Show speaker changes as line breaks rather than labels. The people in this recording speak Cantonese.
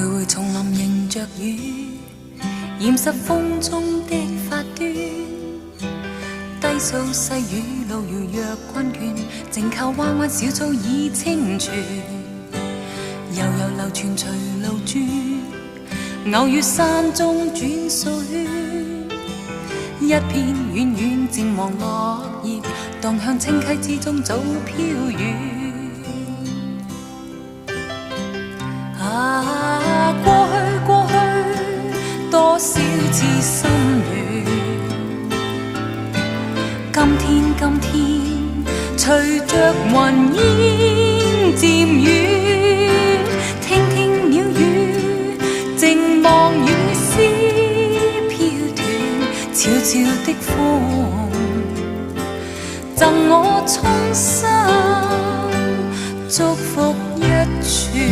徘徊叢林迎着雨，掩飾風中的發端。低訴細雨路遙若困倦，靜靠彎彎小草已清泉。悠悠流傳隨路轉，偶遇山中轉數圈。一片遠遠漸黃落葉，蕩向清溪之中早飄遠。啊，過去多少次心軟，今天隨着雲煙漸遠，聽鳥語，靜望雨絲飄斷，悄悄的風贈我衷心祝福。